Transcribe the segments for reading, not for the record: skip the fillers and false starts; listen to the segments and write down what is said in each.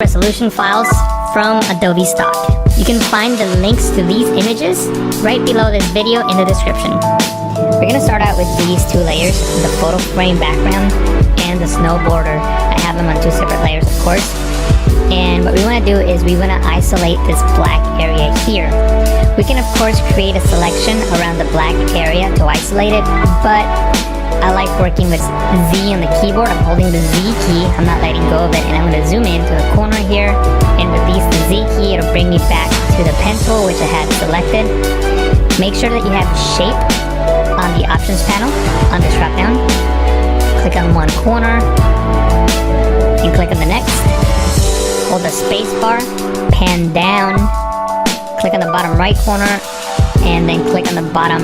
resolution files from Adobe Stock. You can find the links to these images right below this video in the description. We're going to start out with these two layers, the photo frame background and the snowboarder. I have them on two separate layers, of course. And what we want to do is we want to isolate this black area here. We can of course create a selection around the black area to isolate it, but I like working with Z on the keyboard. I'm holding the Z key, I'm not letting go of it, and I'm going to zoom in to the corner here and release the Z key. It'll bring me back to the pen tool, which I had selected. Make sure that you have shape on the options panel on this drop down. Click on one corner and click on the next. Hold the space bar, pan down, click on the bottom right corner, and then click on the bottom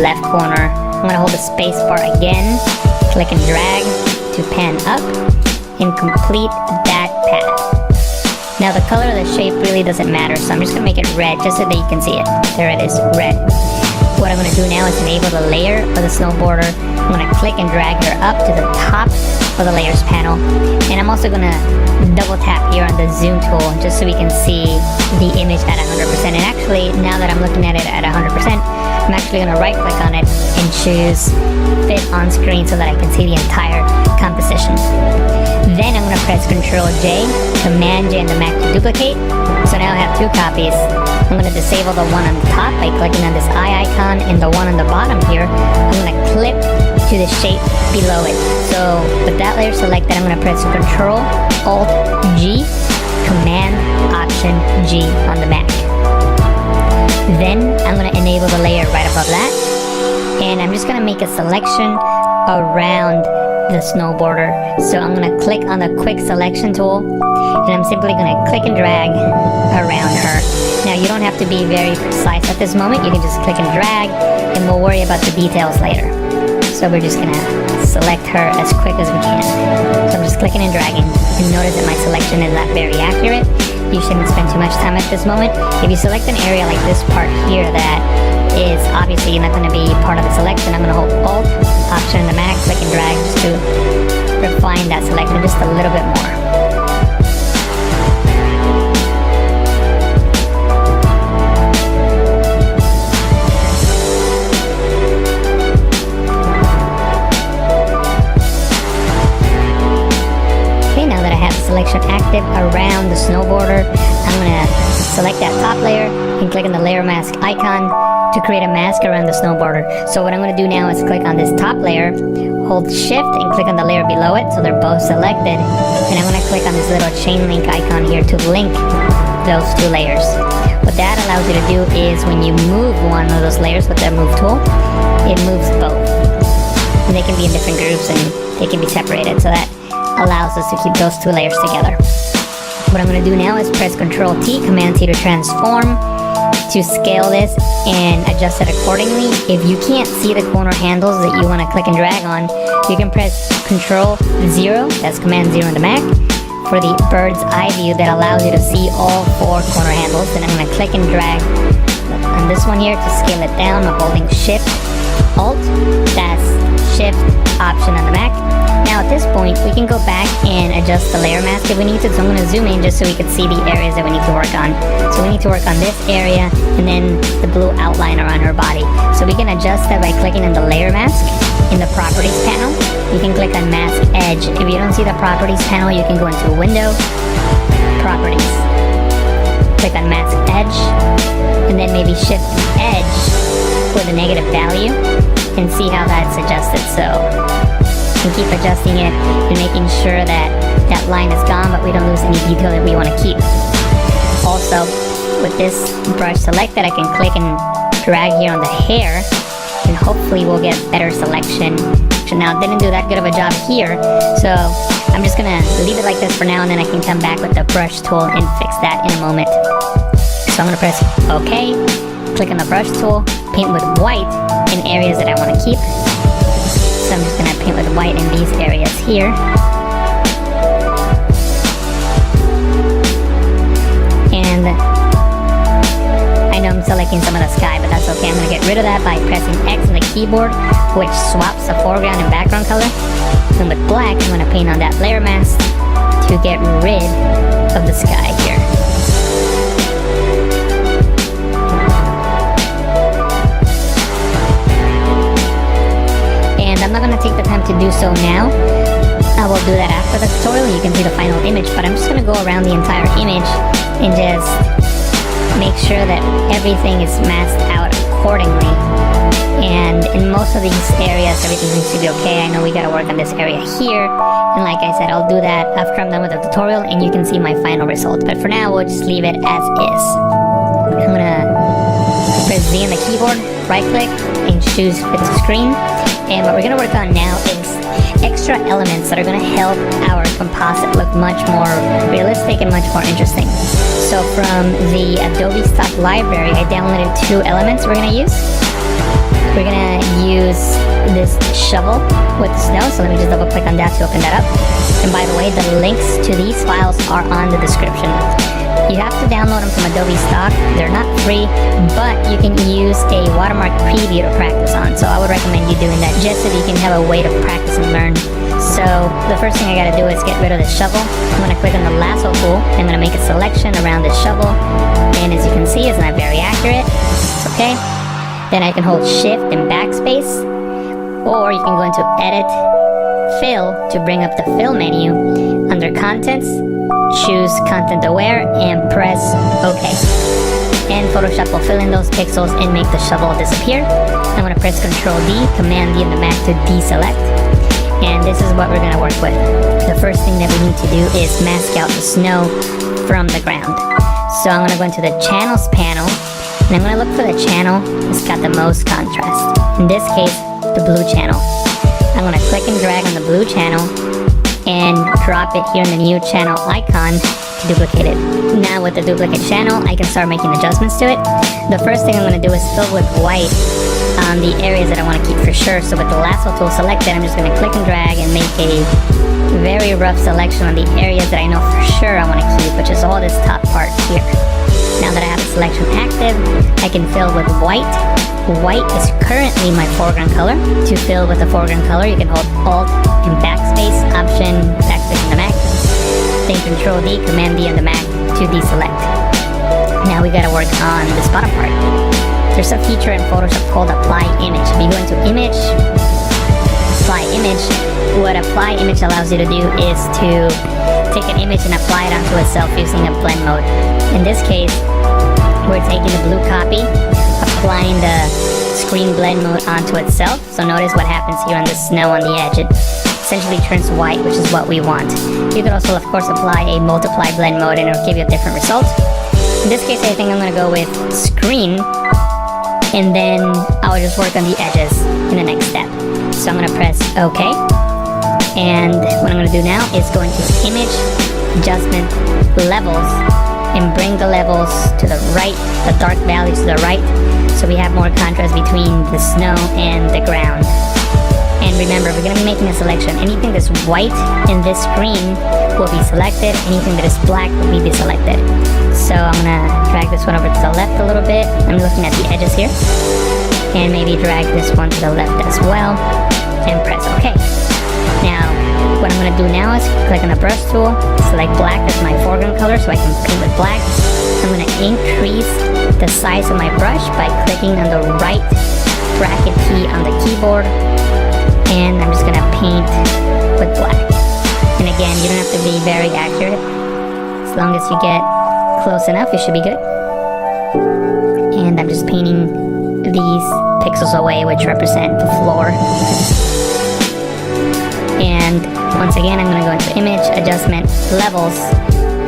left corner. I'm going to hold the space bar again, click and drag to pan up and complete that path. Now the color of the shape really doesn't matter, so I'm just going to make it red just so that you can see it. There it is, red. What I'm going to do now is enable the layer of the snowboarder. I'm going to click and drag her up to the top of the layers panel, and I'm also going to double tap here on the zoom tool just so we can see the image at 100%. And actually, now that I'm looking at it at 100%, I'm actually going to right click on it and choose fit on screen so that I can see the entire composition. Then I'm going to press Ctrl J, Command J on the Mac to duplicate. So now I have two copies. I'm going to disable the one on the top by clicking on this eye icon, and the one on the bottom here, I'm going to clip to the shape below it. So with that layer selected, I'm going to press Ctrl Alt G, Command Option G on the Mac. Then I'm going to enable the layer right above that, and I'm just going to make a selection around the snowboarder. So I'm going to click on the quick selection tool, and I'm simply going to click and drag around her. Now you don't have to be very precise at this moment, you can just click and drag, and we'll worry about the details later. So we're just going to select her as quick as we can. So I'm just clicking and dragging, and notice that my selection is not very accurate. You shouldn't spend too much time at this moment. If you select an area like this part here that is obviously not going to be part of the selection, I'm going to hold Alt, Option on the Mac, click and drag just to refine that selection just a little bit more. Selection active around the snowboarder, I'm going to select that top layer and click on the layer mask icon to create a mask around the snowboarder. So what I'm going to do now is click on this top layer, hold shift and click on the layer below it so they're both selected, and I'm going to click on this little chain link icon here to link those two layers. What that allows you to do is when you move one of those layers with the move tool, it moves both, and they can be in different groups and they can be separated, so that allows us to keep those two layers together. What I'm going to do now is press Ctrl T, Command T to transform, to scale this and adjust it accordingly. If you can't see the corner handles that you want to click and drag on, you can press Ctrl 0, that's Command 0 on the Mac, for the bird's eye view that allows you to see all four corner handles. And I'm going to click and drag on this one here to scale it down. I'm holding Shift, Alt, that's Shift, Option on the Mac. Now at this point, we can go back and adjust the layer mask if we need to. So I'm going to zoom in just so we can see the areas that we need to work on. So we need to work on this area and then the blue outline around her body. So we can adjust that by clicking on the layer mask in the properties panel. You can click on mask edge. If you don't see the properties panel, you can go into window, properties, click on mask edge, and then maybe shift the edge for the negative value and see how that's adjusted. So and keep adjusting it and making sure that that line is gone, but we don't lose any detail that we want to keep. Also, with this brush selected, I can click and drag here on the hair, and hopefully we'll get better selection. So now, it didn't do that good of a job here, so I'm just gonna leave it like this for now, and then I can come back with the brush tool and fix that in a moment. So I'm gonna press OK, click on the brush tool, paint with white in areas that I want to keep. So I'm just going to paint with white in these areas here. And I know I'm selecting some of the sky, but that's okay. I'm going to get rid of that by pressing X on the keyboard, which swaps the foreground and background color. And with black, I'm going to paint on that layer mask to get rid the sky here. And I'm not going to take the time to do so now. I will do that after the tutorial. You can see the final image, but I'm just going to go around the entire image and just make sure that everything is masked out accordingly. And in most of these areas, everything seems to be okay. I know we gotta work on this area here, and like I said, I'll do that after I'm done with the tutorial and you can see my final result. But for now, we'll just leave it as is. I'm gonna press Z on the keyboard, right click, and choose fit to screen. And what we're gonna work on now is extra elements that are gonna help our composite look much more realistic and much more interesting. So from the Adobe stock library, I downloaded 2 elements we're gonna use. We're gonna use this shovel with snow, so let me just double click on that to open that up. And by the way, the links to these files are on the description. You have to download them from Adobe stock. They're not free, but you can use a watermark preview to practice on. So I would recommend you doing that just so that you can have a way to practice and learn. So the first thing I gotta do is get rid of the shovel. I'm gonna click on the lasso tool. I'm gonna make a selection around the shovel. And as you can see, it's not very accurate. It's okay. Then I can hold Shift and Backspace, or you can go into Edit, Fill to bring up the Fill menu. Under Contents, choose Content Aware and press OK. And Photoshop will fill in those pixels and make the shovel disappear. I'm going to press Ctrl D, Command D on the Mac to deselect. And this is what we're going to work with. The first thing that we need to do is mask out the snow from the ground. So I'm going to go into the Channels panel. And I'm going to look for the channel that's got the most contrast. In this case, the blue channel. I'm going to click and drag on the blue channel and drop it here in the new channel icon to duplicate it. Now with the duplicate channel, I can start making adjustments to it. The first thing I'm going to do is fill with white on the areas that I want to keep for sure. So with the lasso tool selected, I'm just going to click and drag and make a very rough selection on the areas that I know for sure I want to keep, which is all this top part here. Now that I have the selection active, I can fill with white. White is currently my foreground color. To fill with the foreground color, you can hold Alt and Backspace, Option, Backspace on the Mac, then Control D, Command D on the Mac to deselect. Now we gotta work on this bottom part. There's a feature in Photoshop called Apply Image. If you go into Image, Apply Image, what Apply Image allows you to do is to take an image and apply it onto itself using a blend mode. In this case, we're taking the blue copy, applying the screen blend mode onto itself. So notice what happens here on the snow on the edge. It essentially turns white, which is what we want. You could also, of course, apply a multiply blend mode and it'll give you a different result. In this case, I think I'm going to go with screen, and then I'll just work on the edges in the next step. So I'm going to press OK. And what I'm going to do now is go into Image, Adjustment, Levels, and bring the levels to the right, the dark values to the right, so we have more contrast between the snow and the ground. And remember, we're going to be making a selection. Anything that's white in this screen will be selected. Anything that is black will be deselected. So I'm going to drag this one over to the left a little bit. I'm looking at the edges here. And maybe drag this one to the left as well. And press OK. Now, what I'm going to do now is click on the brush tool, select black as my foreground color so I can paint with black. I'm going to increase the size of my brush by clicking on the right bracket key on the keyboard. And I'm just going to paint with black. And again, you don't have to be very accurate. As long as you get close enough, you should be good. And I'm just painting these pixels away, which represent the floor. And once again, I'm going to go into Image, Adjustment, Levels,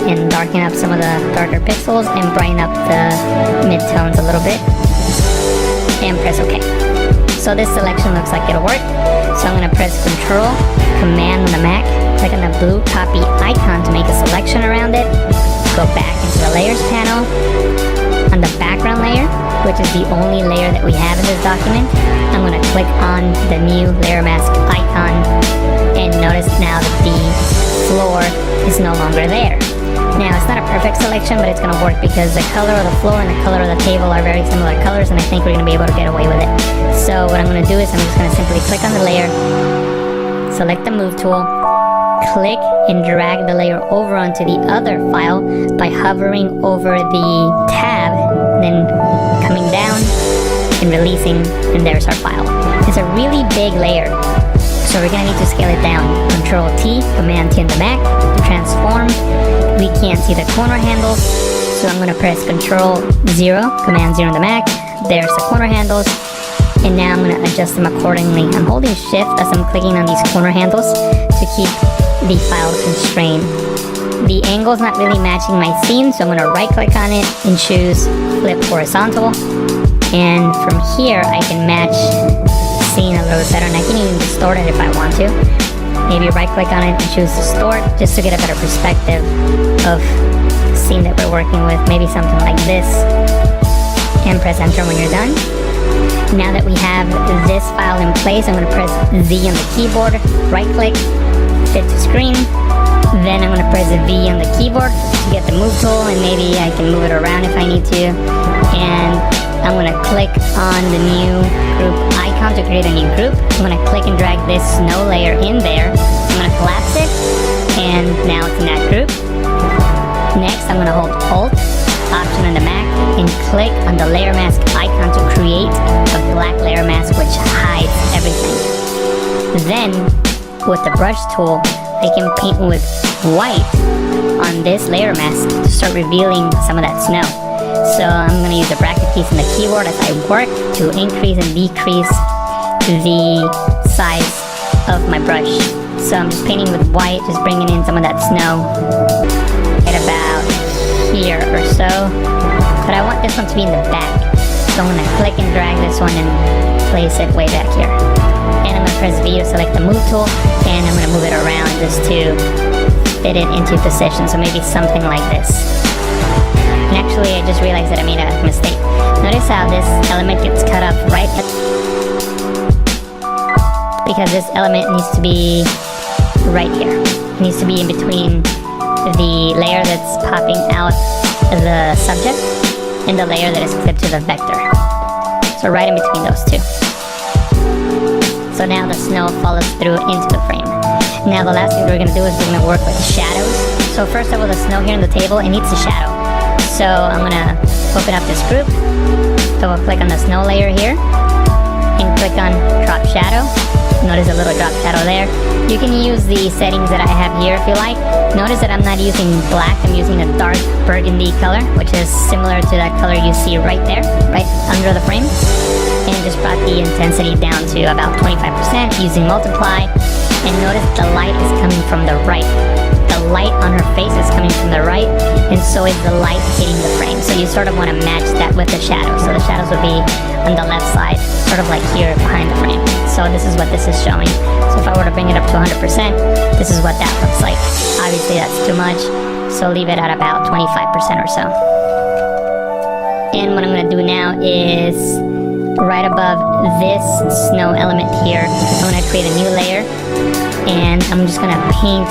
and darken up some of the darker pixels and brighten up the midtones a little bit. And press OK. So this selection looks like it'll work. So I'm going to press Control, Command on the Mac, click on the blue copy icon to make a selection around it. Go back into the Layers panel. On the background layer, which is the only layer that we have in this document, I'm going to click on the new layer mask icon, and notice now that the floor is no longer there. Now, it's not a perfect selection, but it's going to work because the color of the floor and the color of the table are very similar colors, and I think we're going to be able to get away with it. So what I'm going to do is I'm just going to simply click on the layer, select the Move tool, click and drag the layer over onto the other file by hovering over the tab, then coming down and releasing, and there's our file. It's a really big layer, so we're gonna need to scale it down. Control T, Command T on the Mac to transform. We can't see the corner handles, so I'm gonna press Control 0, Command 0 on the Mac. There's the corner handles, and now I'm gonna adjust them accordingly. I'm holding Shift as I'm clicking on these corner handles to keep the file constrained. The angle's not really matching my scene, so I'm gonna right click on it and choose Flip Horizontal. And from here, I can match the scene a little better, and I can even distort it if I want to. Maybe right click on it and choose Distort, just to get a better perspective of the scene that we're working with. Maybe something like this. And press Enter when you're done. Now that we have this file in place, I'm going to press Z on the keyboard, right click, Fit to Screen. Then I'm going to press V on the keyboard to get the move tool, and maybe I can move it around if I need to. And I'm going to click on the new group icon to create a new group. I'm going to click and drag this snow layer in there. I'm going to collapse it, and now it's in that group. Next, I'm going to hold Alt, Option on the Mac, and click on the layer mask icon to create a black layer mask which hides everything. Then, with the brush tool, I can paint with white on this layer mask to start revealing some of that snow. So I'm going to use the bracket keys on the keyboard as I work to increase and decrease the size of my brush. So I'm just painting with white, just bringing in some of that snow at about here or so. But I want this one to be in the back. So I'm going to click and drag this one and place it way back here. And I'm going to press V to select the move tool, and I'm going to move it around just to fit it into position. So maybe something like this. And actually, I just realized that I made a mistake. Notice how this element gets cut off right at, because this element needs to be right here. It needs to be in between the layer that's popping out the subject and the layer that is clipped to the vector. So right in between those two. So now the snow follows through into the frame. Now the last thing we're going to do is we're going to work with shadows. So first of all, the snow here on the table, it needs a shadow. So I'm going to open up this group, double click on the snow layer here, and click on Drop Shadow. Notice a little drop shadow there. You can use the settings that I have here if you like. Notice that I'm not using black, I'm using a dark burgundy color, which is similar to that color you see right there, right under the frame. And just brought the intensity down to about 25% using multiply. And notice the light is coming from the right. The light on her face is coming from the right, and so is the light hitting the frame. So you sort of want to match that with the shadows. So the shadows will be on the left side, sort of like here behind the frame. So this is what this is showing. So if I were to bring it up to 100%, this is what that looks like. Obviously that's too much, so leave it at about 25% or so. And what I'm going to do now is right above this snow element here, I'm going to create a new layer, and I'm just going to paint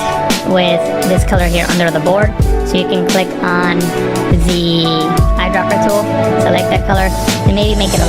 with this color here under the board. So you can click on the eyedropper tool, select that color, and maybe make it a